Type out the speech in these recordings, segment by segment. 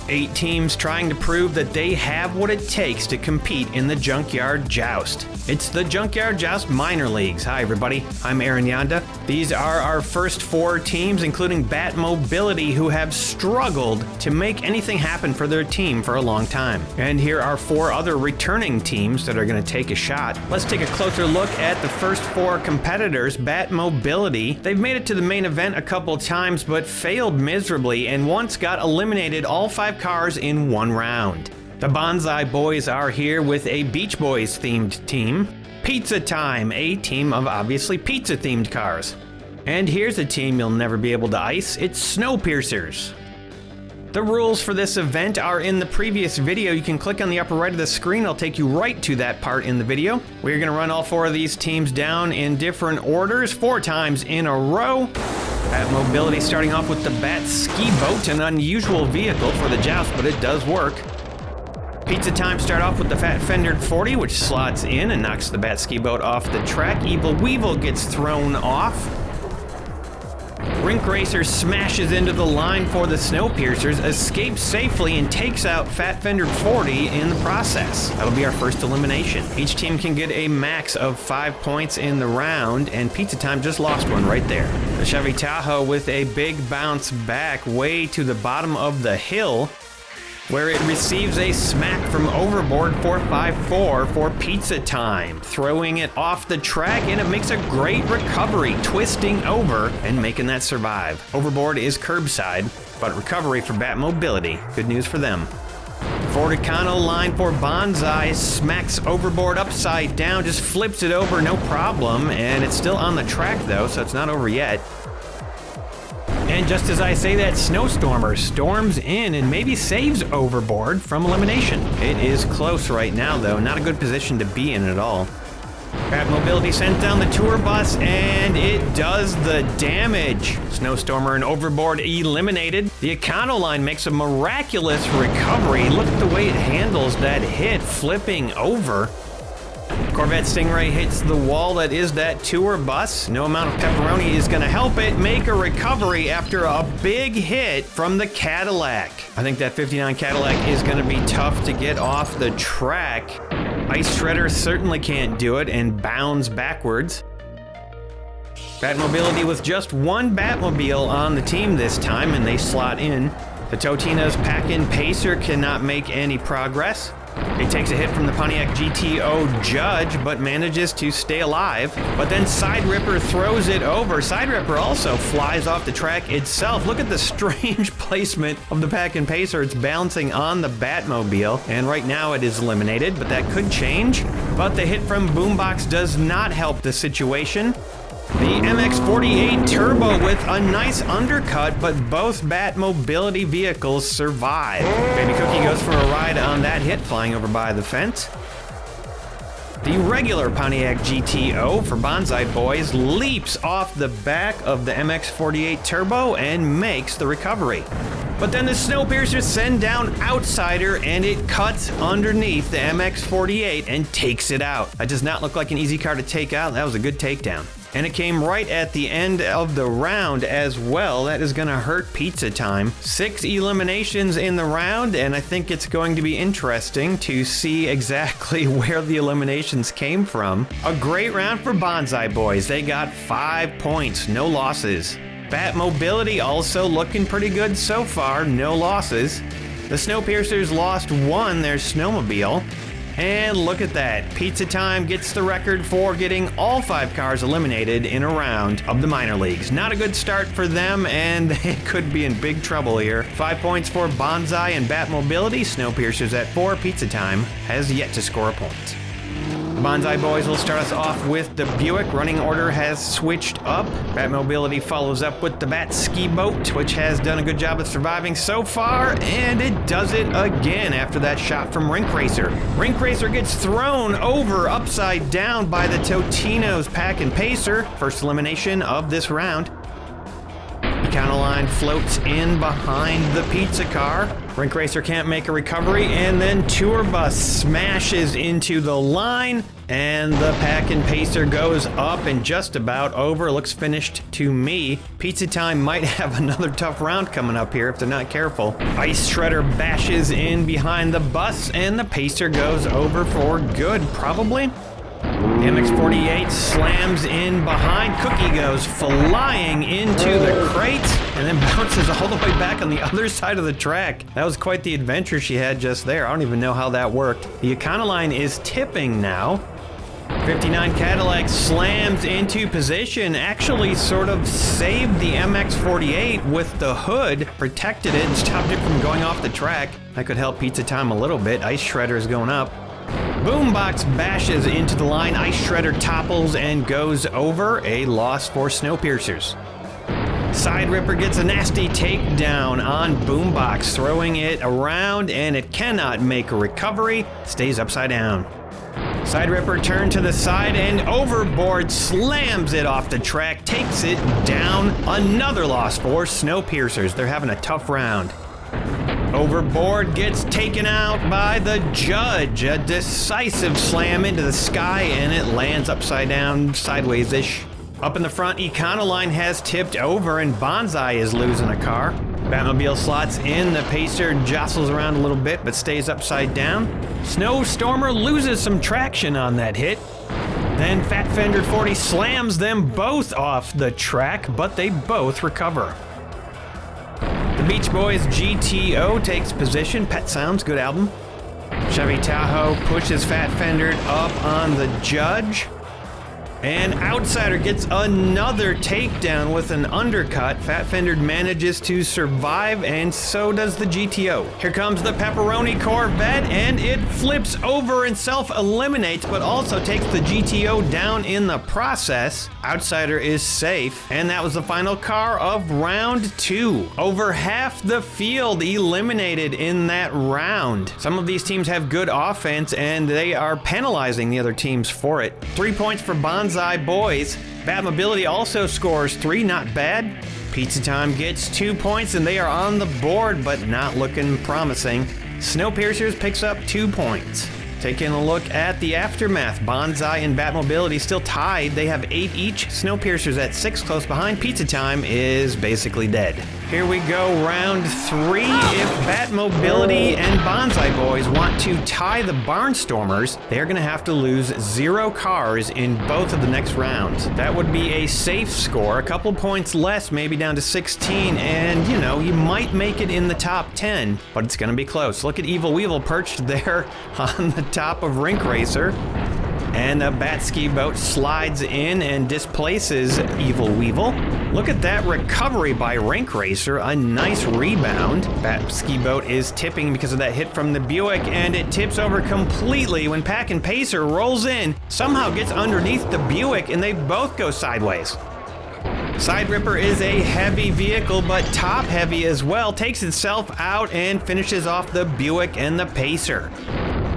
8 teams trying to prove that they have what it takes to compete in the Junkyard Joust. It's the Junkyard Joust Minor Leagues. Hi everybody, I'm Aaron Yonda. These are our first 4 teams, including Batmobility, who have struggled to make anything happen for their team for a long time. And here are 4 other returning teams that are going to take a shot. Let's take a closer look at the first 4 competitors. Batmobility, they've made it to the main event a couple times, but failed miserably and once got eliminated all 5 cars in 1 round. The Bonsai Boys are here with a Beach Boys themed team. Pizza Time, a team of obviously pizza themed cars. And here's a team you'll never be able to ice. It's Snowpiercers. The rules for this event are in the previous video. You can click on the upper right of the screen. It'll take you right to that part in the video. We're going to run all 4 of these teams down in different orders 4 times in a row. Batmobility starting off with the Bat Ski Boat, an unusual vehicle for the joust, but it does work. Pizza Time start off with the Fat Fendered 40, which slots in and knocks the Bat Ski Boat off the track. Evil Weevil gets thrown off. Rink Racer smashes into the line for the Snowpiercers, escapes safely, and takes out Fat Fendered 40 in the process. That'll be our first elimination. Each team can get a max of 5 points in the round, and Pizza Time just lost one right there. The Chevy Tahoe with a big bounce back way to the bottom of the hill, where it receives a smack from Overboard 454 for Pizza Time, throwing it off the track, and it makes a great recovery, twisting over and making that survive. Overboard is curbside, but recovery for Batmobility. Good news for them. Ford Econo line for Bonsai smacks Overboard upside down, just flips it over, no problem, and it's still on the track though, so it's not over yet. And just as I say that, Snowstormer storms in and maybe saves Overboard from elimination. It is close right now, though. Not a good position to be in at all. Batmobility sent down the tour bus, and it does the damage. Snowstormer and Overboard eliminated. The Econo line makes a miraculous recovery. Look at the way it handles that hit, flipping over. Corvette Stingray hits the wall that is that tour bus. No amount of pepperoni is going to help it make a recovery after a big hit from the Cadillac. I think that 59 Cadillac is going to be tough to get off the track. Ice Shredder certainly can't do it and bounds backwards. Batmobility with just 1 Batmobile on the team this time, and they slot in. The Totino's Pack-In Pacer cannot make any progress. It takes a hit from the Pontiac GTO Judge, but manages to stay alive. But then Side Ripper throws it over. Side Ripper also flies off the track itself. Look at the strange placement of the Pack-In Pacer. It's bouncing on the Batmobile, and right now it is eliminated, but that could change. But the hit from Boombox does not help the situation. The MX-48 Turbo with a nice undercut, but both Batmobility vehicles survive. Baby Cookie goes for a ride on that hit, flying over by the fence. The regular Pontiac GTO for Bonsai Boys leaps off the back of the MX-48 Turbo and makes the recovery. But then the Snowpiercers send down Outsider, and it cuts underneath the MX-48 and takes it out. That does not look like an easy car to take out. That was a good takedown. And it came right at the end of the round as well. That is going to hurt Pizza Time. 6 eliminations in the round, and I think it's going to be interesting to see exactly where the eliminations came from. A great round for Bonsai Boys. They got 5 points, no losses. Batmobility also looking pretty good so far, no losses. The Snowpiercers lost 1, their snowmobile. And look at that, Pizza Time gets the record for getting all 5 cars eliminated in a round of the minor leagues. Not a good start for them, and they could be in big trouble here. 5 points for Bonsai and Batmobility. Snowpiercers at 4. Pizza Time has yet to score a point. Bonsai Boys will start us off with the Buick. Running order has switched up. Batmobility follows up with the Bat Ski Boat, which has done a good job of surviving so far, and it does it again after that shot from Rink Racer. Rink Racer gets thrown over upside down by the Totino's Pack-In Pacer. First elimination of this round. Econo line floats in behind the pizza car. Rink Racer can't make a recovery, and then Tour Bus smashes into the line. And the pack and pacer goes up and just about over. Looks finished to me. Pizza Time might have another tough round coming up here if they're not careful. Ice Shredder bashes in behind the bus and the pacer goes over for good, probably. MX-48 slams in behind. Cookie goes flying into the crate and then bounces all the way back on the other side of the track. That was quite the adventure she had just there. I don't even know how that worked. The Econoline is tipping now. 59 Cadillac slams into position, actually sort of saved the MX-48 with the hood, protected it and stopped it from going off the track. That could help Pizza Time a little bit. Ice Shredder is going up. Boombox bashes into the line. Ice Shredder topples and goes over. A loss for Snowpiercers. Side Ripper gets a nasty takedown on Boombox, throwing it around, and it cannot make a recovery. Stays upside down. Side Ripper turned to the side and overboard slams it off the track, takes it down. Another loss for Snowpiercers. They're having a tough round. Overboard gets taken out by the judge. A decisive slam into the sky and it lands upside down, sideways-ish. Up in the front, Econoline has tipped over and Bonsai is losing a car. Batmobile slots in, the pacer jostles around a little bit but stays upside down. Snowstormer loses some traction on that hit. Then Fat Fender 40 slams them both off the track, but they both recover. The Beach Boys GTO takes position. Pet Sounds, good album. Chevy Tahoe pushes Fat Fender up on the judge. And Outsider gets another takedown with an undercut. Fat Fender manages to survive, and so does the GTO. Here comes the Pepperoni Corvette, and it flips over and self-eliminates, but also takes the GTO down in the process. Outsider is safe, and that was the final car of round 2. Over half the field eliminated in that round. Some of these teams have good offense, and they are penalizing the other teams for it. 3 points for Bonsai Boys. Batmobility also scores 3, not bad. Pizza Time gets 2 points, and they are on the board, but not looking promising. Snowpiercers picks up 2 points. Taking a look at the aftermath, Bonsai and Batmobility still tied. They have 8 each. Snowpiercers at 6 close behind. Pizza Time is basically dead. Here we go, round 3. If Batmobility and Bonsai Boys want to tie the Barnstormers, they're going to have to lose 0 cars in both of the next rounds. That would be a safe score, a couple points less, maybe down to 16, and you know, you might make it in the top 10, but it's going to be close. Look at Evil Weevil perched there on the top of Rink Racer. And the Bat Ski Boat slides in and displaces Evil Weevil. Look at that recovery by Rink Racer, a nice rebound. Bat Ski Boat is tipping because of that hit from the Buick, and it tips over completely when Pack and Pacer rolls in, somehow gets underneath the Buick, and they both go sideways. Side Ripper is a heavy vehicle, but top heavy as well, takes itself out and finishes off the Buick and the Pacer.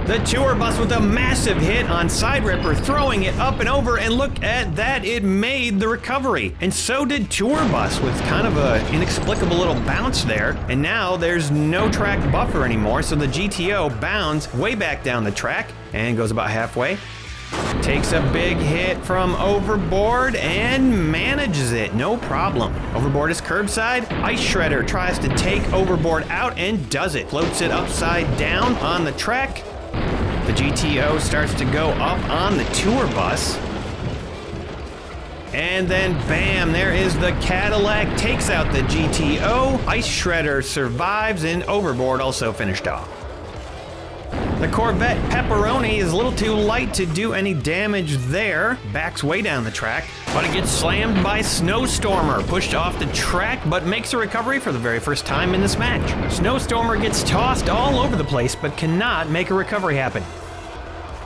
The tour bus with a massive hit on Side Ripper, throwing it up and over, and look at that, it made the recovery. And so did Tour Bus with kind of an inexplicable little bounce there. And now there's no track buffer anymore, so the GTO bounds way back down the track and goes about halfway. Takes a big hit from Overboard and manages it, no problem. Overboard is curbside. Ice Shredder tries to take Overboard out and does it. Floats it upside down on the track. The GTO starts to go up on the tour bus. And then bam, there is the Cadillac, takes out the GTO. Ice Shredder survives and Overboard also finished off. The Corvette Pepperoni is a little too light to do any damage there. Backs way down the track, but it gets slammed by Snowstormer, pushed off the track, but makes a recovery for the very first time in this match. Snowstormer gets tossed all over the place, but cannot make a recovery happen.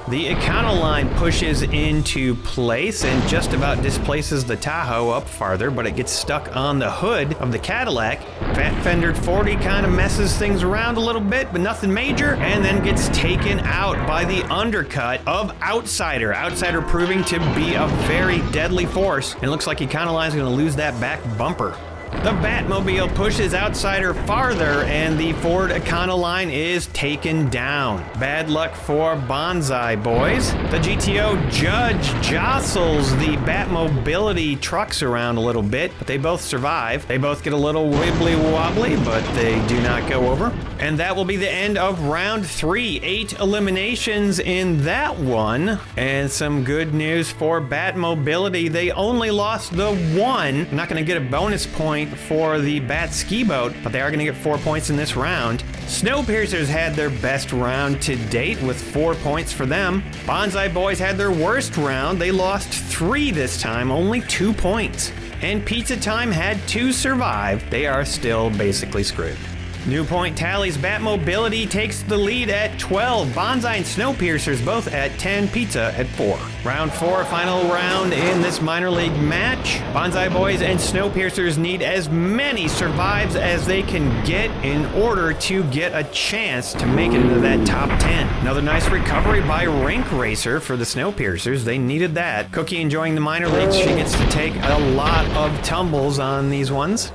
The Econoline pushes into place and just about displaces the Tahoe up farther, but it gets stuck on the hood of the Cadillac. Fat Fender 40 kind of messes things around a little bit, but nothing major, and then gets taken out by the undercut of Outsider. Outsider proving to be a very deadly force, and it looks like Econoline's going to lose that back bumper. The Batmobile pushes Outsider farther, and the Ford Econoline is taken down. Bad luck for Bonsai Boys. The GTO Judge jostles the Batmobility trucks around a little bit, but they both survive. They both get a little wibbly wobbly, but they do not go over. And that will be the end of round 3. 8 eliminations in that one. And some good news for Batmobility. They only lost the one. I'm not going to get a bonus point for the Bat Ski Boat, but they are going to get 4 points in this round. Snowpiercers had their best round to date with 4 points for them. Bonsai Boys had their worst round. They lost 3 this time, only 2 points. And Pizza Time had to survive. They are still basically screwed. New point tallies, Batmobility takes the lead at 12, Bonsai and Snowpiercers both at 10, Pizza at 4. Round 4, final round in this minor league match. Bonsai Boys and Snowpiercers need as many survives as they can get in order to get a chance to make it into that top 10. Another nice recovery by Rink Racer for the Snowpiercers. They needed that. Cookie enjoying the minor leagues. She gets to take a lot of tumbles on these ones.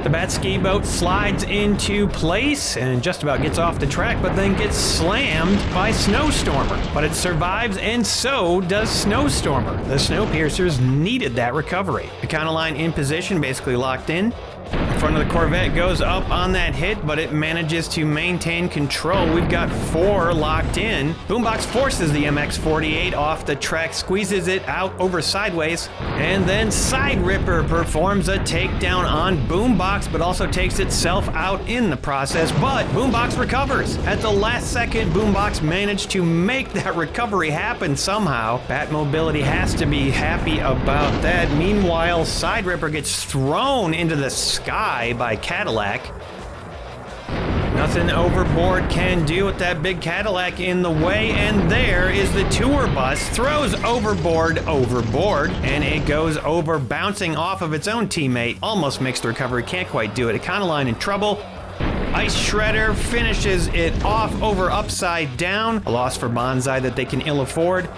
The Bat Ski Boat slides into place and just about gets off the track, but then gets slammed by Snowstormer. But it survives, and so does Snowstormer. The Snowpiercers needed that recovery. Econoline in position, basically locked in. The front of the Corvette goes up on that hit, but it manages to maintain control. We've got 4 locked in. Boombox forces the MX-48 off the track, squeezes it out over sideways, and then Side Ripper performs a takedown on Boombox, but also takes itself out in the process. But Boombox recovers. At the last second, Boombox managed to make that recovery happen somehow. Batmobility has to be happy about that. Meanwhile, Side Ripper gets thrown into the sky by Cadillac. Nothing Overboard can do with that big Cadillac in the way, and there is the tour bus, throws Overboard overboard, and it goes over, bouncing off of its own teammate. Almost makes the recovery, can't quite do it. Econoline in trouble. Ice Shredder finishes it off over upside down. A loss for Bonsai that they can ill afford.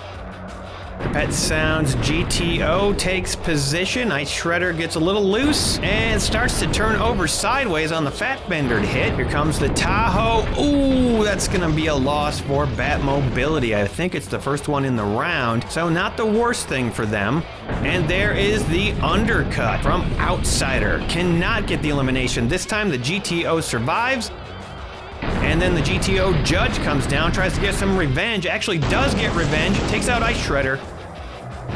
Pet Sounds GTO takes position. Ice Shredder gets a little loose and starts to turn over sideways on the Fat Bender hit. Here comes the Tahoe. Ooh, that's going to be a loss for Batmobility. I think it's the first one in the round, so not the worst thing for them. And there is the undercut from Outsider. Cannot get the elimination. This time the GTO survives. And then the GTO Judge comes down, tries to get some revenge, actually does get revenge, takes out Ice Shredder.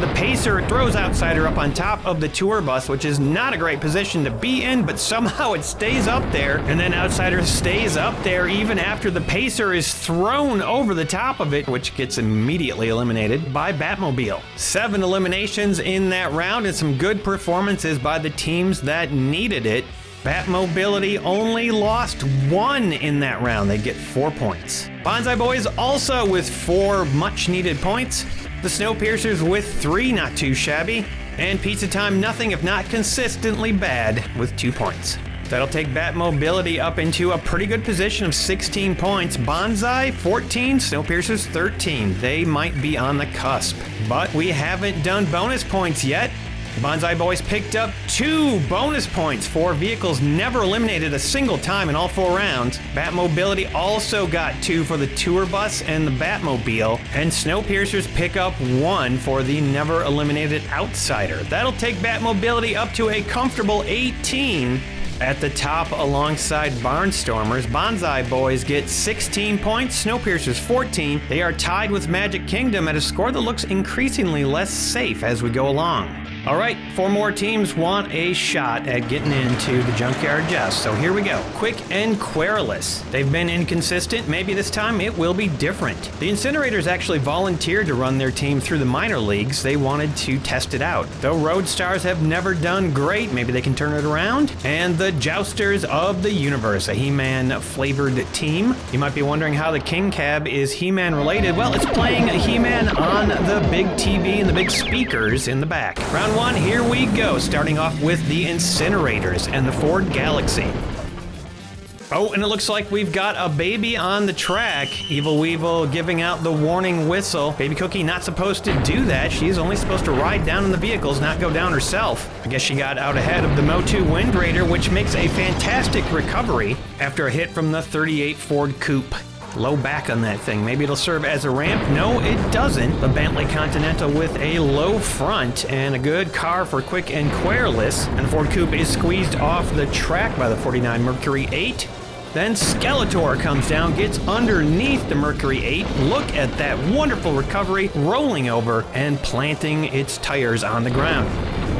The Pacer throws Outsider up on top of the tour bus, which is not a great position to be in, but somehow it stays up there. And then Outsider stays up there even after the Pacer is thrown over the top of it, which gets immediately eliminated by Batmobile. 7 eliminations in that round and some good performances by the teams that needed it. Batmobility only lost 1 in that round. They get 4 points. Bonsai Boys also with 4 much-needed points. The Snowpiercers with 3, not too shabby. And Pizza Time nothing if not consistently bad with 2 points. That'll take Batmobility up into a pretty good position of 16 points. Bonsai 14, Snowpiercers 13. They might be on the cusp. But we haven't done bonus points yet. The Bonsai Boys picked up 2 bonus points for vehicles never eliminated a single time in all 4 rounds. Batmobility also got 2 for the tour bus and the Batmobile, and Snowpiercers pick up 1 for the never eliminated Outsider. That'll take Batmobility up to a comfortable 18 at the top alongside Barnstormers. Bonsai Boys get 16 points, Snowpiercers 14. They are tied with Magic Kingdom at a score that looks increasingly less safe as we go along. All right, 4 more teams want a shot at getting into the Junkyard Joust, so here we go. Quick and Querulous. They've been inconsistent. Maybe this time it will be different. The Incinerators actually volunteered to run their team through the minor leagues. They wanted to test it out. Though Roadstars have never done great, maybe they can turn it around. And the Jousters of the Universe, a He-Man flavored team. You might be wondering how the King Cab is He-Man related. Well, it's playing He-Man on the big TV and the big speakers in the back. Round 1, here we go, starting off with the Incinerators and the Ford Galaxy. Oh, and it looks like we've got a baby on the track. Evil Weevil giving out the warning whistle. Baby Cookie not supposed to do that. She's only supposed to ride down in the vehicles, not go down herself. I guess she got out ahead of the Motu Wind Raider, which makes a fantastic recovery after a hit from the 38 Ford Coupe. Low back on that thing. Maybe it'll serve as a ramp. No, it doesn't. The Bentley Continental with a low front and a good car for quick and querulous. And the Ford Coupe is squeezed off the track by the 49 Mercury 8. Then Skeletor comes down, gets underneath the Mercury 8. Look at that wonderful recovery, rolling over and planting its tires on the ground.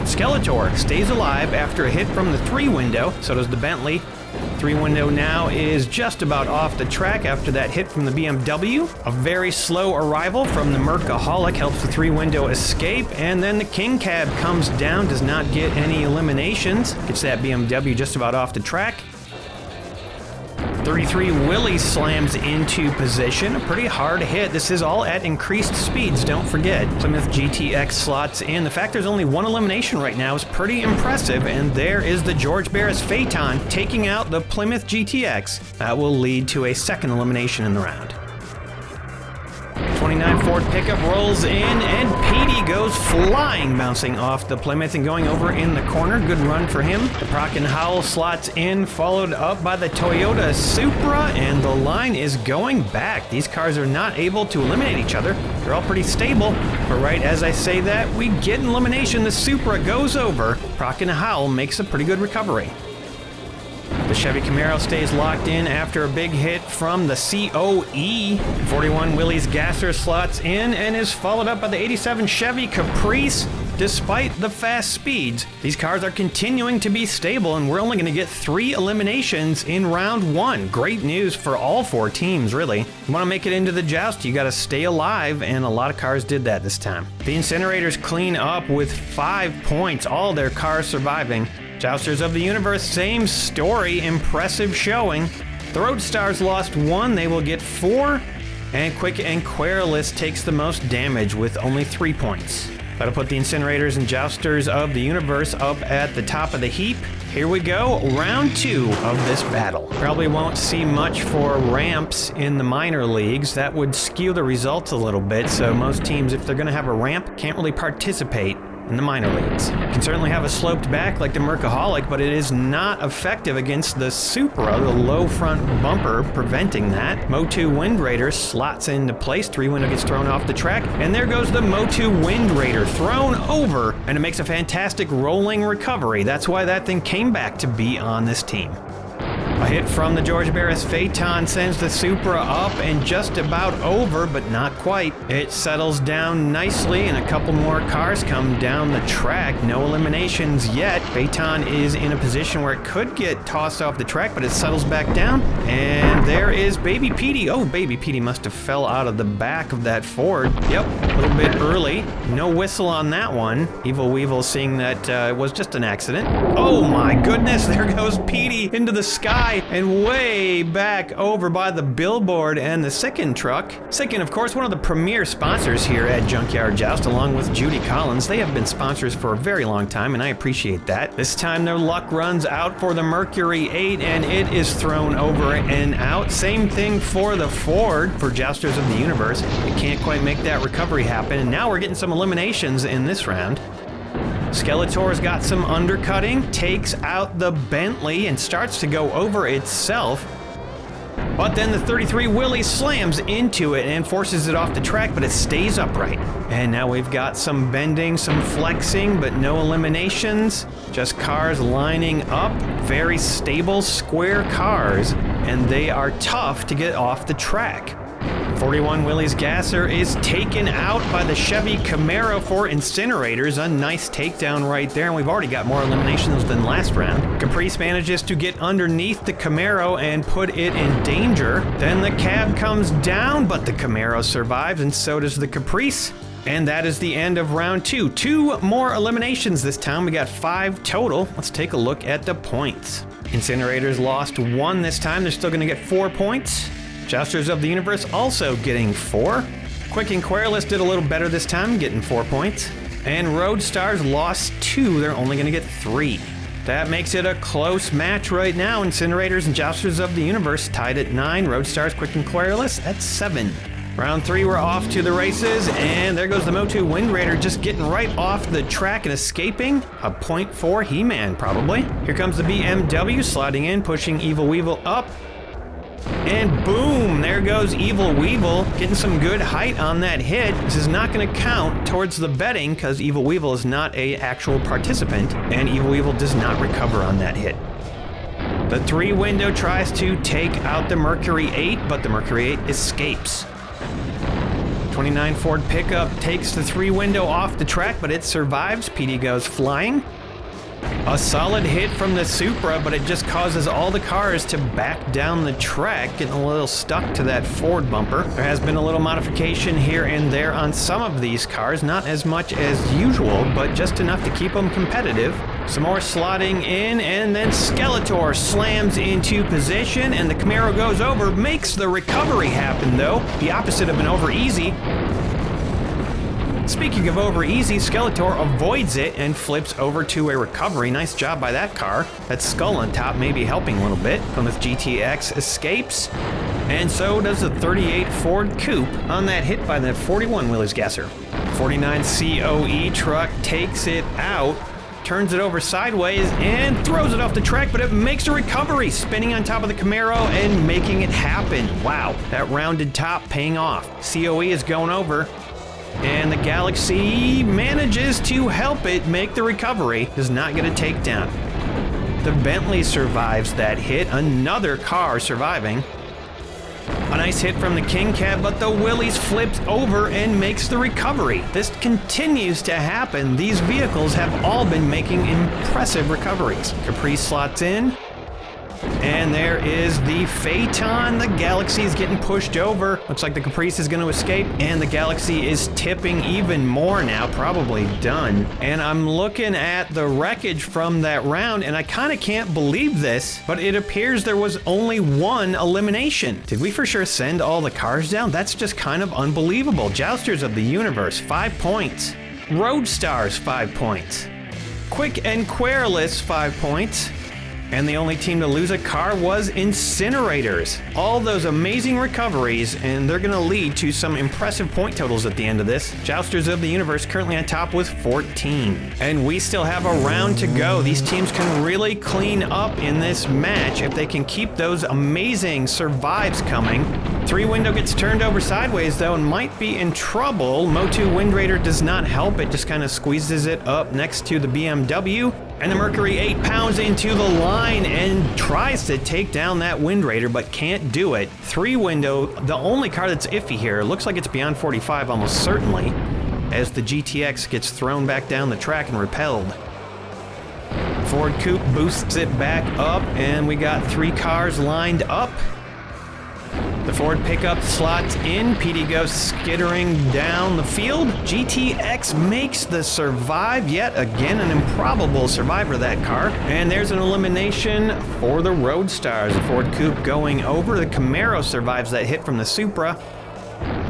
Skeletor stays alive after a hit from the 3-window. So does the Bentley. 3-window now is just about off the track after that hit from the BMW. A very slow arrival from the Mercaholic helps the 3-window escape, and then the King Cab comes down, does not get any eliminations, gets that BMW just about off the track. 33 Willie slams into position. A pretty hard hit. This is all at increased speeds, don't forget. Plymouth GTX slots in. The fact there's only one elimination right now is pretty impressive, and there is the George Barris Phaeton taking out the Plymouth GTX. That will lead to a second elimination in the round. 29 Ford pickup rolls in, and Petey goes flying, bouncing off the Plymouth and going over in the corner. Good run for him. The Proc and Howell slots in, followed up by the Toyota Supra, and the line is going back. These cars are not able to eliminate each other. They're all pretty stable, but right as I say that, we get an elimination. The Supra goes over. Proc and Howell makes a pretty good recovery. The Chevy Camaro stays locked in after a big hit from the COE. 41 Willys Gasser slots in and is followed up by the 87 Chevy Caprice. Despite the fast speeds, these cars are continuing to be stable, and we're only going to get 3 eliminations in round 1. Great news for all 4 teams, really. You want to make it into the joust, you got to stay alive, and a lot of cars did that this time. The Incinerators clean up with 5 points, all their cars surviving. Jousters of the Universe, same story, impressive showing. The Roadstars lost 1, they will get 4. And Quick and Querulous takes the most damage with only 3 points. That'll put the Incinerators and Jousters of the Universe up at the top of the heap. Here we go, round 2 of this battle. Probably won't see much for ramps in the minor leagues. That would skew the results a little bit, so most teams, if they're gonna have a ramp, can't really participate in the minor leagues. You can certainly have a sloped back like the Mercaholic, but it is not effective against the Supra, the low front bumper, preventing that. Motu Wind Raider slots into place. 3-window gets thrown off the track, and there goes the Motu Wind Raider, thrown over, and it makes a fantastic rolling recovery. That's why that thing came back to be on this team. A hit from the George Barris Phaeton sends the Supra up and just about over, but not quite. It settles down nicely, and a couple more cars come down the track. No eliminations yet. Phaeton is in a position where it could get tossed off the track, but it settles back down. And there is Baby Petey. Oh, Baby Petey must have fell out of the back of that Ford. Yep, a little bit early. No whistle on that one. Evil Weevil seeing that it was just an accident. Oh my goodness, there goes Petey into the sky and way back over by the billboard and the Sicken truck. Sicken, of course, one of the premier sponsors here at Junkyard Joust, along with Judy Collins. They have been sponsors for a very long time, and I appreciate that. This time their luck runs out for the Mercury 8, and it is thrown over and out. Same thing for the Ford, for Jousters of the Universe. It can't quite make that recovery happen, and now we're getting some eliminations in this round. Skeletor's got some undercutting, takes out the Bentley and starts to go over itself. But then the 33 Willie slams into it and forces it off the track, but it stays upright. And now we've got some bending, some flexing, but no eliminations. Just cars lining up, very stable, square cars, and they are tough to get off the track. 41 Willys Gasser is taken out by the Chevy Camaro for Incinerators. A nice takedown right there, and we've already got more eliminations than last round. Caprice manages to get underneath the Camaro and put it in danger. Then the cab comes down, but the Camaro survives, and so does the Caprice. And that is the end of round 2. 2 more eliminations this time. We got 5 total. Let's take a look at the points. Incinerators lost 1 this time. They're still going to get 4 points. Jousters of the Universe also getting 4. Quick and Querulous did a little better this time, getting 4 points. And Roadstars lost 2, they're only going to get 3. That makes it a close match right now. Incinerators and Jousters of the Universe tied at 9. Roadstars, Quick and Querulous at 7. Round 3, we're off to the races, and there goes the Motu Wind Raider just getting right off the track and escaping. A 0.4 He-Man, probably. Here comes the BMW sliding in, pushing Evil Weevil up. And boom, there goes Evil Weevil, getting some good height on that hit. This is not going to count towards the betting because Evil Weevil is not an actual participant, and Evil Weevil does not recover on that hit. The 3 window tries to take out the Mercury 8, but the Mercury 8 escapes. 29 Ford pickup takes the 3 window off the track, but it survives. PD goes flying. A solid hit from the Supra, but it just causes all the cars to back down the track, getting a little stuck to that Ford bumper. There has been a little modification here and there on some of these cars, not as much as usual, but just enough to keep them competitive. Some more slotting in, and then Skeletor slams into position, and the Camaro goes over, makes the recovery happen though, the opposite of an over easy. Speaking of over easy, Skeletor avoids it and flips over to a recovery. Nice job by that car. That skull on top may be helping a little bit. Plymouth GTX escapes, and so does the 38 Ford Coupe on that hit by the 41 Willys Gasser. 49 COE truck takes it out, turns it over sideways, and throws it off the track, but it makes a recovery, spinning on top of the Camaro and making it happen. Wow, that rounded top paying off. COE is going over, and the Galaxy manages to help it make the recovery. Does not get a takedown. The Bentley survives that hit, another car surviving. A nice hit from the King Cab, but the Willys flips over and makes the recovery. This continues to happen. These vehicles have all been making impressive recoveries. Caprice slots in, and there is the Phaeton. The Galaxy is getting pushed over. Looks like the Caprice is going to escape, and the Galaxy is tipping even more now, probably done. And I'm looking at the wreckage from that round, and I kind of can't believe this, but it appears there was only 1 elimination. Did we for sure send all the cars down? That's just kind of unbelievable. Jousters of the Universe, 5 points. Roadstars, 5 points. Quick and Querulous, 5 points. And the only team to lose a car was Incinerators. All those amazing recoveries, and they're gonna lead to some impressive point totals at the end of this. Jousters of the Universe currently on top with 14. And we still have a round to go. These teams can really clean up in this match if they can keep those amazing survives coming. 3 window gets turned over sideways though and might be in trouble. Motu Wind Raider does not help, it just kind of squeezes it up next to the BMW. And the Mercury 8 pounds into the line and tries to take down that Wind Raider, but can't do it. 3 window, the only car that's iffy here, looks like it's beyond 45 almost certainly, as the GTX gets thrown back down the track and repelled. Ford Coupe boosts it back up, and we got 3 cars lined up. The Ford pickup slots in, PD goes skittering down the field. GTX makes the survive, yet again an improbable survivor, that car. And there's an elimination for the Roadstars. The Ford Coupe going over, the Camaro survives that hit from the Supra.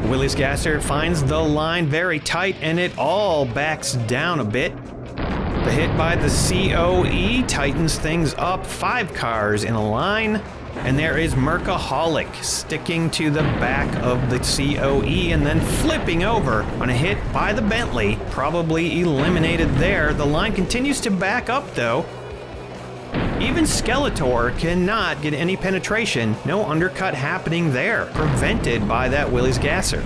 Willys Gasser finds the line very tight, and it all backs down a bit. The hit by the COE tightens things up, 5 cars in a line. And there is Mercaholic sticking to the back of the COE and then flipping over on a hit by the Bentley, probably eliminated there. The line continues to back up though. Even Skeletor cannot get any penetration. No undercut happening there, prevented by that Willys Gasser.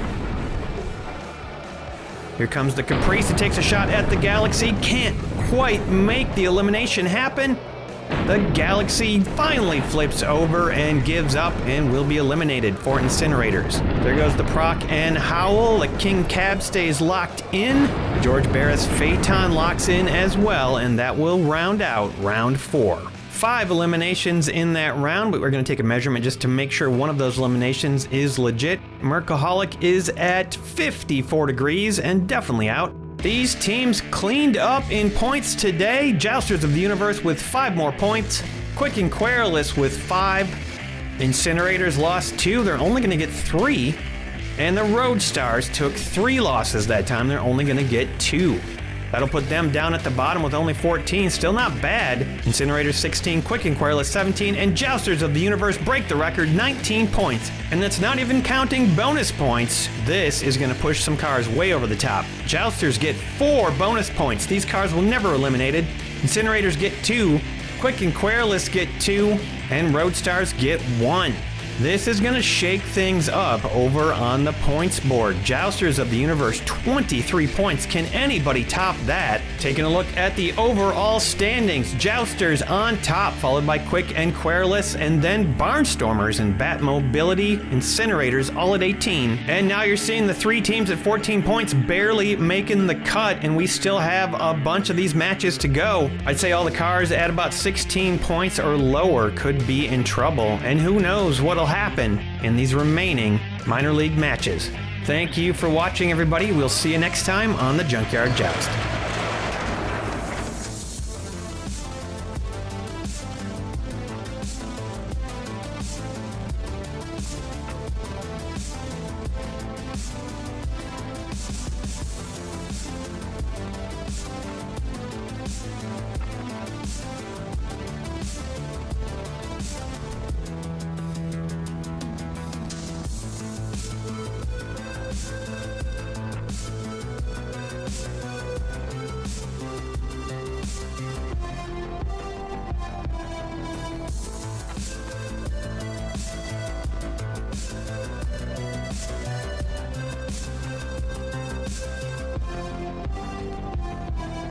Here comes the Caprice. It takes a shot at the Galaxy. Can't quite make the elimination happen. The Galaxy finally flips over and gives up and will be eliminated for Incinerators. There goes the Proc and Howl. The King Cab stays locked in. George Barris Phaeton locks in as well, and that will round out round 4. 5 eliminations in that round, but we're going to take a measurement just to make sure one of those eliminations is legit. Mercaholic is at 54 degrees and definitely out. These teams cleaned up in points today. Jousters of the Universe with 5 more points. Quick and Querulous with 5. Incinerators lost 2. They're only going to get 3. And the Roadstars took 3 losses that time. They're only going to get 2. That'll put them down at the bottom with only 14, still not bad. Incinerators 16, Quick and Querulous 17, and Jousters of the Universe break the record, 19 points. And that's not even counting bonus points. This is going to push some cars way over the top. Jousters get 4 bonus points. These cars will never eliminated. Incinerators get 2, Quick and Querulous get 2, and Roadstars get 1. This is going to shake things up over on the points board. Jousters of the Universe, 23 points. Can anybody top that? Taking a look at the overall standings. Jousters on top, followed by Quick and Querulous, and then Barnstormers and Batmobility, Incinerators all at 18. And now you're seeing the 3 teams at 14 points barely making the cut, and we still have a bunch of these matches to go. I'd say all the cars at about 16 points or lower could be in trouble, and who knows what'll happen in these remaining minor league matches. Thank you for watching, everybody. We'll see you next time on the Junkyard Joust.